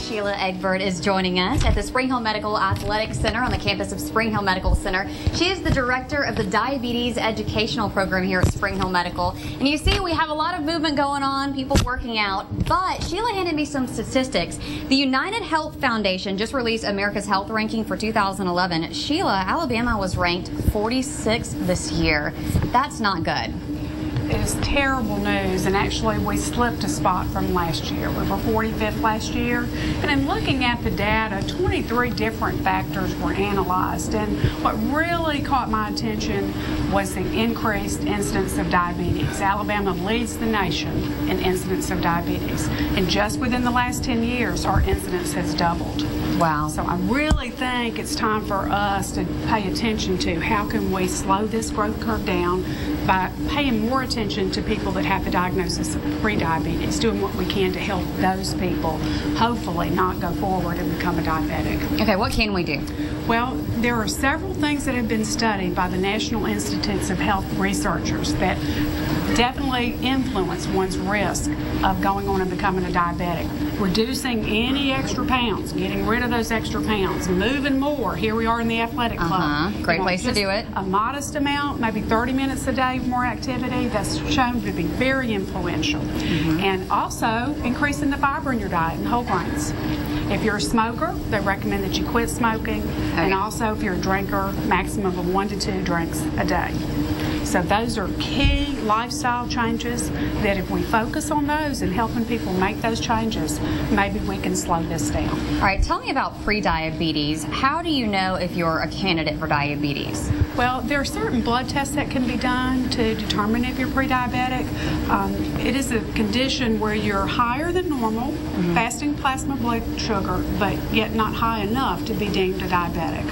Sheila Egbert is joining us at the Spring Hill Medical Athletic Center on the campus of Spring Hill Medical Center. She is the director of the Diabetes Educational Program here at Spring Hill Medical. And you see, we have a lot of movement going on, people working out, but Sheila handed me some statistics. The United Health Foundation just released America's Health Ranking for 2011. Sheila, Alabama was ranked 46th this year. That's not good. It is terrible news, and actually we slipped a spot from last year. We were 45th last year, and in looking at the data, 23 different factors were analyzed, and what really caught my attention was the increased incidence of diabetes. Alabama leads the nation in incidence of diabetes, and just within the last 10 years, our incidence has doubled. Wow. So I really think it's time for us to pay attention to how can we slow this growth curve down by paying more attention to people that have the diagnosis of prediabetes, doing what we can to help those people hopefully not go forward and become a diabetic. Okay, what can we do? Well, there are several things that have been studied by the National Institutes of Health researchers that definitely influence one's risk of going on and becoming a diabetic. Reducing any extra pounds, getting rid of those extra pounds, moving more. Here we are in the athletic club. Great place to do it. A modest amount, maybe 30 minutes a day more activity, that's shown to be very influential. And also increasing the fiber in your diet and whole grains. If you're a smoker, they recommend that you quit smoking. And also if you're a drinker, maximum of 1 to 2 drinks a day. So those are key lifestyle changes that if we focus on those and helping people make those changes, maybe we can slow this down. All right, tell me about prediabetes. How do you know if you're a candidate for diabetes? Well, there are certain blood tests that can be done to determine if you're pre-diabetic. It is a condition where you're higher than normal, fasting plasma blood sugar, but yet not high enough to be deemed a diabetic.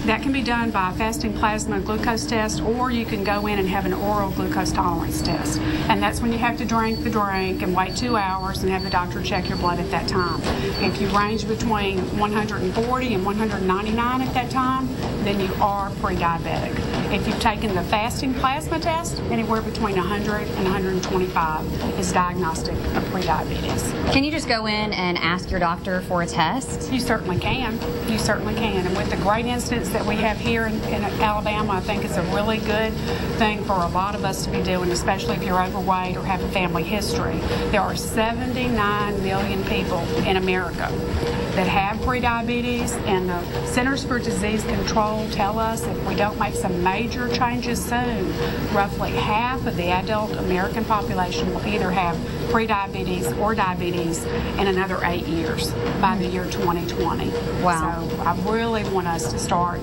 That can be done by a fasting plasma glucose test, or you can go in and have an oral glucose tolerance test. And that's when you have to drink the drink and wait 2 hours and have the doctor check your blood at that time. If you range between 140 and 199 at that time, then you are pre-diabetic. If you've taken the fasting plasma test, anywhere between 100 and 125 is diagnostic of prediabetes. Can you just go in and ask your doctor for a test? You certainly can. You certainly can. And with the great incidence that we have here in Alabama, I think it's a really good thing for a lot of us to be doing, especially if you're overweight or have a family history. There are 79 million people in America that have prediabetes, and the Centers for Disease Control tell us if we don't make some major changes soon, roughly half of the adult American population will either have prediabetes or diabetes in another 8 years by the year 2020. Wow. So I really want us to start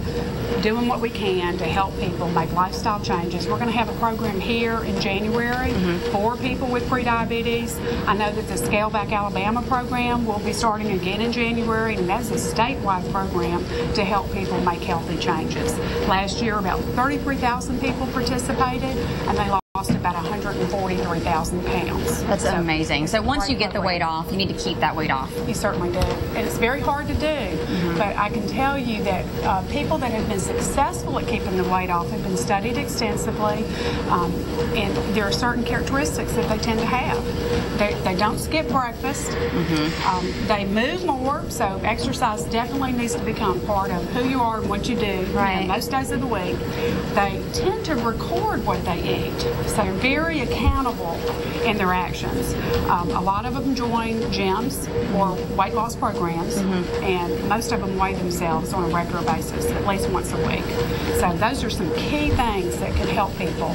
doing what we can to help people make lifestyle changes. We're going to have a program here in January for people with prediabetes. I know that the Scale Back Alabama program will be starting again in January, and that's a statewide program to help people make healthy changes. Last year, about 33,000 people participated, and they lost about 143,000 pounds. That's amazing. So once you get the weight off, you need to keep that weight off. You certainly do. And it's very hard to do. But I can tell you that people that have been successful at keeping the weight off have been studied extensively. And there are certain characteristics that they tend to have. They don't skip breakfast. They move more. So exercise definitely needs to become part of who you are and what you do most days of the week. They tend to record what they eat. So they're very accountable in their actions. A lot of them join gyms or weight loss programs, and most of them weigh themselves on a regular basis, at least once a week. So those are some key things that can help people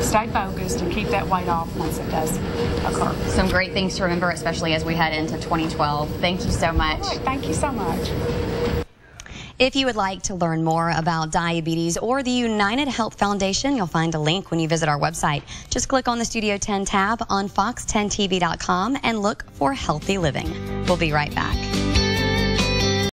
stay focused and keep that weight off once it does occur. Some great things to remember, especially as we head into 2012. Thank you so much. Right, thank you so much. If you would like to learn more about diabetes or the United Health Foundation, you'll find a link when you visit our website. Just click on the Studio 10 tab on fox10tv.com and look for Healthy Living. We'll be right back.